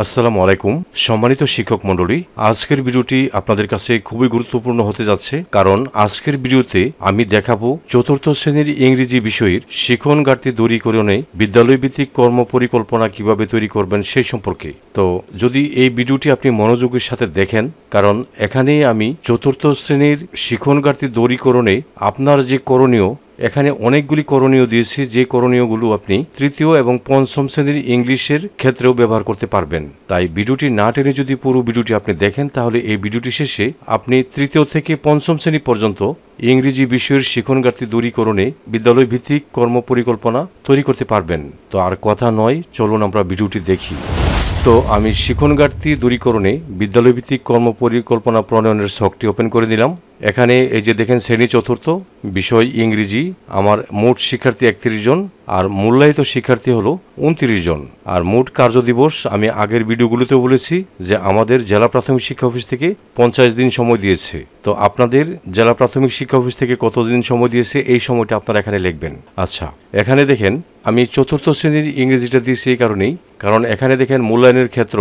আসসালামু আলাইকুম সম্মানিত শিক্ষক মণ্ডলী, আজকের ভিডিওটি আপনাদের কাছে খুবই গুরুত্বপূর্ণ হতে যাচ্ছে, কারণ আজকের ভিডিওতে আমি দেখাবো চতুর্থ শ্রেণীর ইংরেজি বিষয়ের শিখন ঘাটতি দূরীকরণে বিদ্যালয় ভিত্তিক কর্ম পরিকল্পনা কিভাবে তৈরি করবেন সেই সম্পর্কে। তো যদি এই ভিডিওটি আপনি মনোযোগের সাথে দেখেন, কারণ এখানে আমি চতুর্থ শ্রেণীর শিখন ঘাটতি দূরীকরণে আপনার যে করণীয়, এখানে অনেকগুলি করণীয় দিয়েছি, যে করণীয়গুলো আপনি তৃতীয় এবং পঞ্চম শ্রেণীর ইংলিশের ক্ষেত্রেও ব্যবহার করতে পারবেন। তাই ভিডিওটি না টেনে যদি পুরো ভিডিওটি আপনি দেখেন, তাহলে এই ভিডিওটি শেষে আপনি তৃতীয় থেকে পঞ্চম শ্রেণী পর্যন্ত ইংরেজি বিষয়ের শিখন ঘাটতি দূরীকরণে বিদ্যালয় ভিত্তিক কর্ম পরিকল্পনা তৈরি করতে পারবেন। তো আর কথা নয়, চলুন আমরা ভিডিওটি দেখি। তো আমি শিখন ঘাটতি দূরীকরণে বিদ্যালয় ভিত্তিক কর্ম পরিকল্পনা প্রণয়নের ছকটি ওপেন করে দিলাম। এখানে এই যে দেখেন, শ্রেণী চতুর্থ, বিষয় ইংরেজি, আমার মোট শিক্ষার্থী 31 জন আর মূল্যায়িত শিক্ষার্থী হলো 29 জন। আর মোট কার্যদিবস আমি আগের ভিডিওগুলোতেও বলেছি যে আমাদের জেলা প্রাথমিক শিক্ষা অফিস থেকে 50 দিন সময় দিয়েছে। তো আপনাদের জেলা প্রাথমিক শিক্ষা অফিস থেকে কতদিন সময় দিয়েছে এই সময়টা আপনারা এখানে লিখবেন। আচ্ছা, এখানে দেখেন আমি চতুর্থ শ্রেণীর ইংরেজিটা দিয়েছি এই কারণেই, কারণ এখানে দেখেন মূল্যায়নের ক্ষেত্র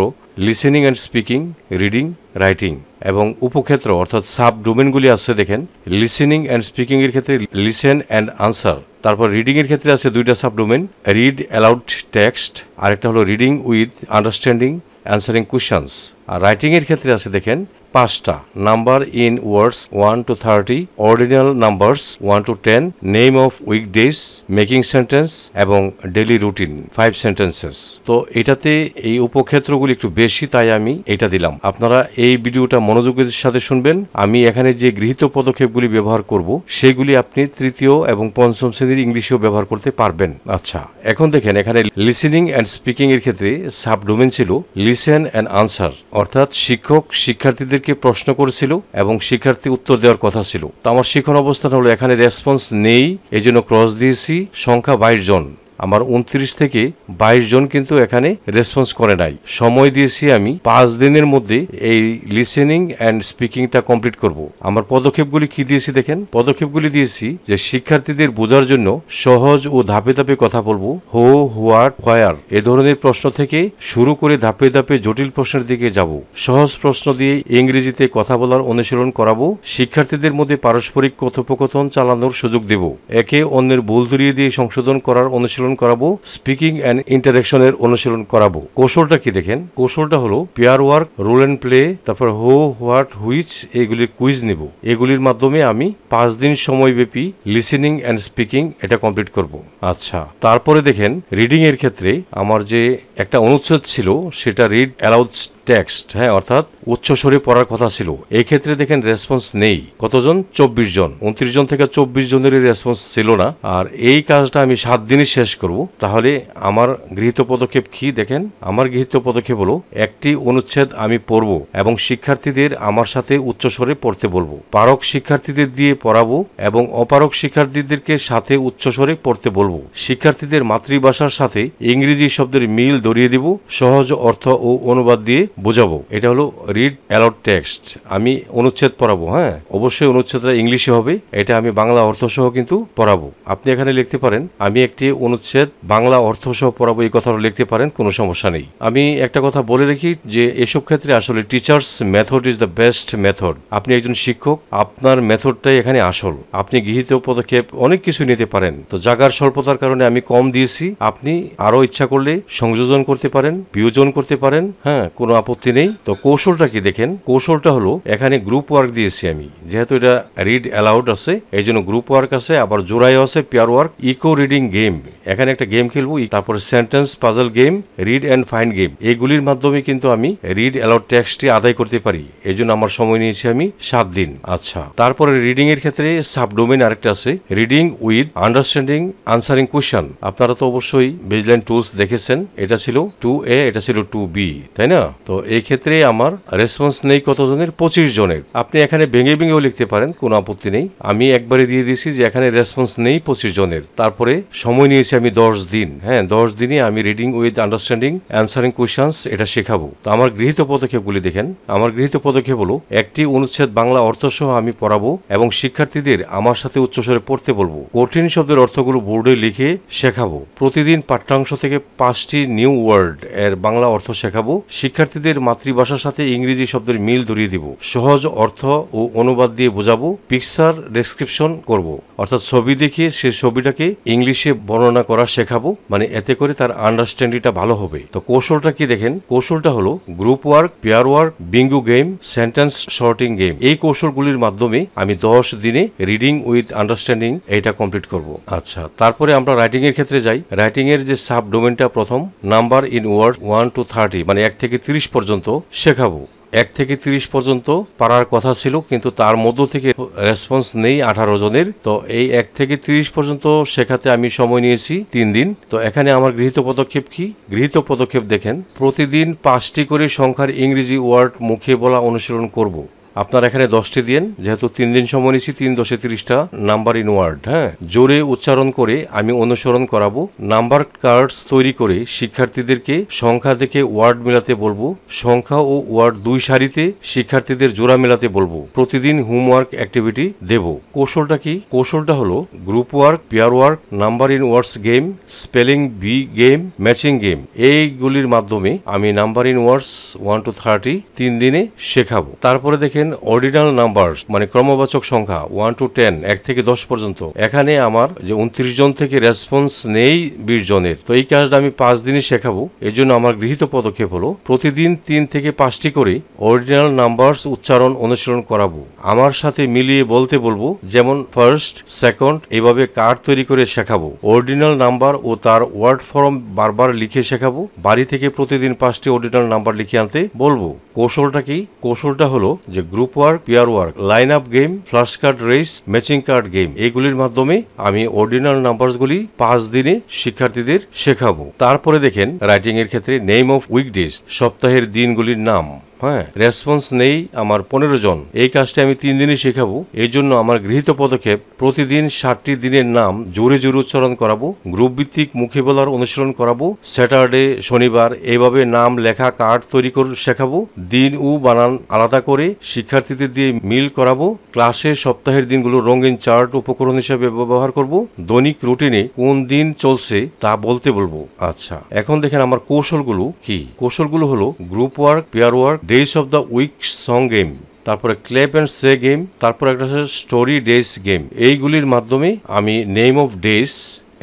listening and speaking, reading, writing এবং উপক্ষেত্র অর্থাৎ সাব ডোমেনগুলি আছে। দেখেন লিসেনিং অ্যান্ড স্পিকিং এর ক্ষেত্রে লিসেন অ্যান্ড আনসার, তারপর রিডিং এর ক্ষেত্রে আছে দুইটা sub domain, read aloud text, আরেকটা হলো reading with understanding answering questions. আর রাইটিং এর ক্ষেত্রে আছে দেখেন 5টা, number in words 1 to 30, ordinal numbers 1 to 10, name of weekdays, making sentence এবং ডেইলি রুটিন 5 সেন্টেন্সেস। তো এটাতে এই উপক্ষেত্রগুলি একটু বেশি, তাই আমি এটা দিলাম। আপনারা এই ভিডিওটা মনোযোগের সাথে শুনবেন। আমি এখানে যে গৃহীত পদক্ষেপগুলি ব্যবহার করব সেগুলি আপনি তৃতীয় এবং পঞ্চম শ্রেণীর ইংলিশেও ব্যবহার করতে পারবেন। আচ্ছা, এখন দেখেন এখানে লিসেনিং অ্যান্ড স্পিকিং এর ক্ষেত্রে সাব ডোমেন ছিল লিসেন অ্যান্ড আনসার, অর্থাৎ শিক্ষক শিক্ষার্থীদের প্রশ্ন করেছিল এবং শিক্ষার্থী উত্তর দেওয়ার কথা ছিল। তো আমার শিখন অবস্থান হলো এখানে রেসপন্স নেই, এই জন্য ক্রস দিয়েছি। সংখ্যা 22 জন, আমার 29 থেকে 22 জন কিন্তু এখানে রেসপন্স করে নাই। সময় দিয়েছি আমি 5 দিনের মধ্যে এই লিসেনিং অ্যান্ড স্পিকিংটা কমপ্লিট করব। আমার পদক্ষেপগুলি কি দিয়েছি দেখেন, পদক্ষেপগুলি দিয়েছি যে শিক্ষার্থীদের বোঝার জন্য সহজ ও ধাপে ধাপে কথা বলবো। হো, হোয়াট, হোয়ার এ ধরনের প্রশ্ন থেকে শুরু করে ধাপে ধাপে জটিল প্রশ্নের দিকে যাব। সহজ প্রশ্ন দিয়ে ইংরেজিতে কথা বলার অনুশীলন করাবো। শিক্ষার্থীদের মধ্যে পারস্পরিক কথোপকথন চালানোর সুযোগ দেব। একে অন্যের ভুল ধরিয়ে দিয়ে সংশোধন করার অনুশীলন করাবো। স্পিকিং অ্যান্ড ইন্টারেকশনের অনুশীলন করাবো। কৌশলটা কি দেখেন, কৌশলটা হলো pair work, role and play, তারপর হো, হোয়াট, হুইচ এগুলির কুইজ নিব। এগুলির মাধ্যমে আমি 5 দিন সময়ব্যাপী লিসেনিং অ্যান্ড স্পিকিং এটা কমপ্লিট করব। আচ্ছা, তারপরে দেখেন রিডিং এর ক্ষেত্রে আমার যে একটা অনুচ্ছেদ ছিল সেটা রিড অ্যালাউড টেক্সট, হ্যাঁ, অর্থাৎ উচ্চস্বরে পড়ার কথা ছিল। এই ক্ষেত্রে দেখেন রেসপন্স নেই। কতজন? 24 জন। 29 জন থেকে 24 জনেরই রেসপন্স ছিল না। আর এই কাজটা আমি 7 দিনই শেষ করব। তাহলে আমার গৃহীত পদক্ষেপ কি দেখেন, আমার গৃহীত পদক্ষেপ হলো একটি অনুচ্ছেদ আমি পড়ব এবং শিক্ষার্থীদের আমার সাথে উচ্চস্বরে পড়তে বলবো। পারক শিক্ষার্থীদের দিয়ে পড়াবো এবং অপারক শিক্ষার্থীদেরকে সাথে উচ্চস্বরে পড়তে বলবো। শিক্ষার্থীদের মাতৃভাষার সাথে ইংরেজি শব্দের মিল ধরিয়ে দিব, সহজ অর্থ ও অনুবাদ দিয়ে বোঝাবো। এটা হলো রিড অ্যালাউড টেক্সট। আমি অনুচ্ছেদ পড়াবো, হ্যাঁ, অবশ্যই অনুচ্ছেদটা ইংলিশে হবে। এটা আমি বাংলা অর্থ সহ কিন্তু পড়াবো। আপনি এখানে লিখতে পারেন আমি একটি অনুচ্ছেদ বাংলা অর্থ সহ পড়াবো, এই কথাটা লিখতে পারেন, কোনো সমস্যা নেই। আমি একটা কথা বলে রাখি যে এসব ক্ষেত্রে আসলে teachers method is the best method. আপনি একজন শিক্ষক, আপনার মেথডটাই এখানে আসল। আপনি গৃহীত পদক্ষেপ অনেক কিছু নিতে পারেন। তো জায়গার স্বল্পতার কারণে আমি কম দিয়েছি। আপনি আরো ইচ্ছা করলে সংযোজন করতে পারেন, বিয়োজন করতে পারেন, হ্যাঁ, কোনো আপত্তি নেই। তো কৌশলটা কি দেখেন, কৌশলটা হলো এখানে গ্রুপ ওয়ার্ক দিয়েছি আমি, যেহেতু এটা রিড অ্যালাউড আছে এই জন্য গ্রুপ ওয়ার্ক আছে, আবার জোড়াইও আছে pair work, echo reading game, এখানে একটা গেম খেলবো, তারপরে sentence puzzle game, read and find game, এগুলির মাধ্যমে কিন্তু আমি রিড অ্যালাউড টেক্সটটি আদায় করতে পারি। এই জন্য আমার সময় নিয়েছি আমি 7 দিন। আচ্ছা, তারপরে রিডিং এর ক্ষেত্রে সাবডোমেন আরেকটা আছে, reading with understanding answering question. আপনারা তো অবশ্যই বেজলাইন টুলস দেখেছেন, এটা ছিল 2A, এটা ছিল 2B, তাই না? তো এই ক্ষেত্রে আমার রেসপন্স নেই কতজনের? 25 জনের। আপনি এখানে ভেঙে ভেঙেও লিখতে পারেন, কোনো আপত্তি নেই। আমি একবারে দিয়ে দিয়েছি যে এখানে রেসপন্স নেই 25 জনের। তারপরে সময় নিয়েছি আমি আমি 10 দিন, হ্যাঁ 10 দিনে আমি reading with understanding answering questions এটা শেখাবো। তো আমার গৃহীত পদক্ষেপগুলি দেখেন। আমার গৃহীত পদক্ষেপ হলো একটি অনুচ্ছেদ বাংলা অর্থ সহ আমি পড়াবো এবং শিক্ষার্থীদের আমার সাথে উচ্চস্বরে পড়তে বলবো। কঠিন শব্দের অর্থগুলো বোর্ডে লিখে শেখাবো। প্রতিদিন পাঠ্যাংশ থেকে 5টি নিউ ওয়ার্ড এর বাংলা অর্থ শেখাবো। শিক্ষার্থীদের মাতৃভাষার সাথে ইংরেজি শব্দের মিল ধরিয়ে দিব। সহজ অর্থ ও অনুবাদ দিয়ে বোঝাবো। পিকচার ডেসক্রিপশন করব, অর্থাৎ ছবি দেখিয়ে সে ছবিটাকে ইংলিশে বর্ণনা করা শেখাবো, মানে এতে করে তার আন্ডারস্ট্যান্ডিংটা ভালো হবে। তো কৌশলটা কি দেখেন, কৌশলটা হলো group work, pair work, Bingo game, sentence sorting game. এই কৌশলগুলির মাধ্যমে আমি 10 দিনে রিডিং উইথ আন্ডারস্ট্যান্ডিং এটা কমপ্লিট করব। আচ্ছা, তারপরে আমরা রাইটিং এর ক্ষেত্রে যাই। রাইটিং এর যে সাব ডোমেনটা প্রথম নাম্বার ইন ওয়ার্ড 1 to 30, মানে 1 থেকে 30 পর্যন্ত শেখাবো। 1 থেকে 30 পর্যন্ত পারার কথা ছিল, কিন্তু তার মধ্য থেকে রেসপন্স নেই 18 জনের। তো এই 1 থেকে 30 পর্যন্ত শেখাতে আমি সময় নিয়েছি 3 দিন। তো এখানে আমার গৃহীত পদক্ষেপ কি? গৃহীত পদক্ষেপ দেখেন, প্রতিদিন 5টি করে সংখ্যার ইংরেজি ওয়ার্ড মুখে বলা অনুশীলন করব। আপনার এখানে 10টি দিন, যেহেতু 3 দিন সময় নিয়েছি, 3 10 30টা নাম্বার ইন ওয়ার্ড, হ্যাঁ জোরে উচ্চারণ করে আমি অনুসরণ করাবো। নাম্বার কার্ডস তৈরি করে শিক্ষার্থীদেরকে সংখ্যা দেখে ওয়ার্ড মেলাতে বলবো। সংখ্যা ও ওয়ার্ড 2 সারিতে শিক্ষার্থীদের জোড়া মেলাতে বলবো। প্রতিদিন হোমওয়ার্ক অ্যাক্টিভিটি দেব। কৌশলটা কি? কৌশলটা হলো group work, pair work, number in words game, spelling bee game, matching game. এইগুলির মাধ্যমে আমি নাম্বার ইন ওয়ার্ডস 1 to 30 3 দিনে শেখাবো। তারপরে দেখেন অর্ডিনাল নাম্বারস, মানে ক্রমবাচক সংখ্যা 1 to 10, 1 থেকে 10 পর্যন্ত। এখানে আমার যে 29 জন থেকে রেসপন্স নেই 20 জনের। তো এই কাজটা আমি 5 দিনে শেখাবো। এর জন্য আমার গৃহীত পদক্ষেপ হলো প্রতিদিন 3 থেকে 5টি করে অর্ডিনাল নাম্বারস উচ্চারণ অনুশীলন করাবো। আমার সাথে মিলিয়ে বলতে বলবো, যেমন ফার্স্ট, সেকেন্ড, এইভাবে কার্ড তৈরি করে শেখাবো। অর্ডিনাল নাম্বার ও তার ওয়ার্ড ফর্ম বারবার লিখে শেখাবো। বাড়ি থেকে প্রতিদিন 5টি অর্ডিনাল নাম্বার লিখে আনতে বলবো। কৌশলটা কি? কৌশলটা হলো যে group work, pair work, line up game, flash card race, matching card game. এইগুলির মাধ্যমে আমি অর্ডিনাল নাম্বারসগুলি 5 দিনে শিক্ষার্থীদের শেখাবো। তারপরে দেখেন রাইটিং এর ক্ষেত্রে নেম অফ উইকডেজ, সপ্তাহের দিনগুলির নাম। হ্যাঁ, রেসপন্স নেই আমার 15 জন। এই কাজটি আমি 3 দিনে শেখাবো। এই জন্য আমার গৃহীত পদক্ষেপ প্রতিদিন 7টি দিনের নাম জোরে জোরে উচ্চারণ করাবো। গ্রুপ ভিত্তিক মুখে বলার অনুশীলন করাবো। স্যাটারডে, শনিবার এইভাবে নাম লেখা কার্ড তৈরি করে শেখাবো। দিন ও বানান আলাদা করে শিক্ষার্থীদের দিয়ে মিল করাবো। ক্লাসে সপ্তাহের দিনগুলো রঙিন চার্ট উপকরণ হিসেবে ব্যবহার করব। দৈনিক রুটিনে কোন দিন চলছে তা বলতে বলবো। আচ্ছা, এখন দেখেন আমার কৌশলগুলো কি। কৌশলগুলো হলো group work, pair work, days of the week song game, তারপরে ক্লেপ অ্যান্ড সে গেম, তারপরে একটা স্টোরি ডেজ গেম। এইগুলির মাধ্যমে আমি নেম অফ ডেজ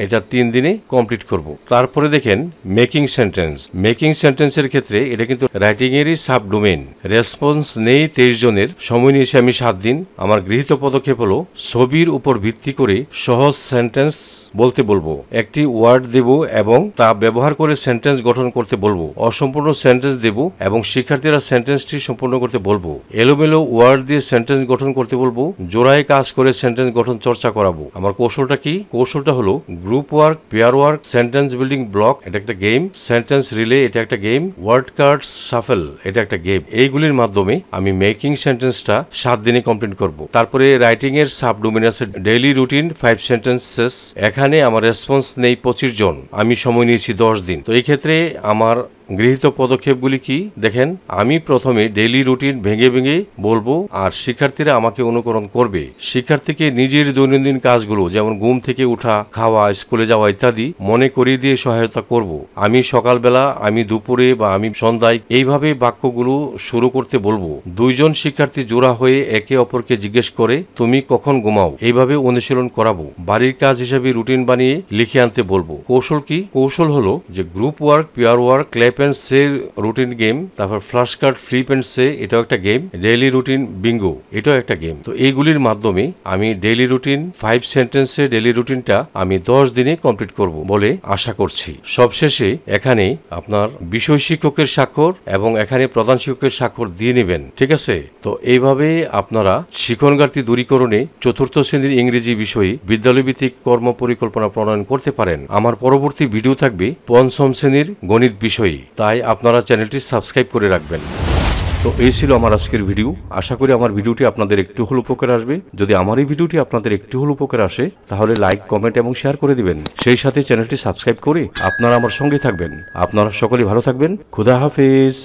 এটা 3 দিনে কমপ্লিট করব। তারপরে দেখেন মেকিং সেন্টেন্স। মেকিং সেন্টেন্সের ক্ষেত্রে এটা কিন্তু রাইটিং এরই সাব ডোমেন। রেসপন্স নেই 23 জনের। সময় নিয়েছি আমি 7 দিন। আমার গৃহীত পদক্ষেপ হলো ছবির উপর ভিত্তি করে সহজ সেন্টেন্স বলতে বলবো। একটি ওয়ার্ড দেব এবং তা ব্যবহার করে সেন্টেন্স গঠন করতে বলবো। অসম্পূর্ণ সেন্টেন্স দেব এবং শিক্ষার্থীরা সেন্টেন্সটি সম্পূর্ণ করতে বলবো। এলোমেলো ওয়ার্ড দিয়ে সেন্টেন্স গঠন করতে বলবো। জোড়ায় কাজ করে সেন্টেন্স গঠন চর্চা করাবো। আমার কৌশলটা কি? কৌশলটা হলো group work, pair work, sentence building block এটা একটা গেম, সেন্টেন্স রিলে এটা একটা গেম, ওয়ার্ড কার্ডস শাফেল এটা একটা গেম। এইগুলির মাধ্যমে আমি মেকিং সেন্টেন্সটা 7 দিনে কমপ্লিট করব। তারপরে রাইটিং এর সাব ডোমেন আছে ডেইলি রুটিন 5 সেন্টেন্সেস। এখানে আমার রেসপন্স নেই 25 জন। আমি সময় নিয়েছি 10 দিন। তো এই ক্ষেত্রে আমার গৃহীত পদক্ষেপগুলি কি দেখেন। আমি প্রথমে ডেইলি রুটিন ভেঙে ভেঙে বলবো আর শিক্ষার্থীরা আমাকে অনুকরণ করবে। শিক্ষার্থীকে নিজের দৈনন্দিন কাজগুলো যেমন ঘুম থেকে ওঠা, খাওয়া, স্কুলে যাওয়া ইত্যাদি মনে করিয়ে দিয়ে সহায়তা করব। আমি সকালবেলা, আমি দুপুরে বা আমি সন্ধ্যায় এইভাবে বাক্যগুলো শুরু করতে বলবো। 2 জন শিক্ষার্থী জোড়া হয়ে একে অপরকে জিজ্ঞেস করে তুমি কখন ঘুমাও, এইভাবে অনুশীলন করাবো। বাড়ির কাজ হিসেবে রুটিন বানিয়ে লিখে আনতে বলবো। কৌশল কি? কৌশল হলো যে group work, pair work, ক্লেপ and say routine game, তারপর ফ্ল্যাশ কার্ড, ফ্লিপ অ্যান্ড সে এটাও একটা গেম, ডেইলি রুটিন বিঙ্গো এটাও একটা গেম। তো এইগুলির মাধ্যমে আমি ডেইলি রুটিন 5 সেন্টেন্সে ডেইলি রুটিনটা আমি 10 দিনে কমপ্লিট করব বলে আশা করছি। সবশেষে এখানে আপনার বিষয় শিক্ষকের স্বাক্ষর এবং এখানে প্রধান শিক্ষকের স্বাক্ষর দিয়ে নেবেন, ঠিক আছে? তো এইভাবে আপনারা শিক্ষণ ঘাটতি দূরীকরণে 4র্থ শ্রেণীর ইংরেজি বিষয়ে বিদ্যালয় ভিত্তিক কর্ম পরিকল্পনা প্রণয়ন করতে পারেন। আমার পরবর্তী ভিডিও থাকবে 5ম শ্রেণীর গণিত বিষয়ে, তাই আপনারা চ্যানেলটি সাবস্ক্রাইব করে রাখবেন। তো এই ছিল আমার আজকের ভিডিও। আশা করি আমার ভিডিওটি আপনাদের একটু হল উপকার আসবে। যদি আমার এই ভিডিওটি আপনাদের একটু হল উপকার আসে তাহলে লাইক, কমেন্ট এবং শেয়ার করে দিবেন। সেই সাথে চ্যানেলটি সাবস্ক্রাইব করে আপনারা আমার সঙ্গে থাকবেন। আপনারা সকলে ভালো থাকবেন। খুদা হাফেজ।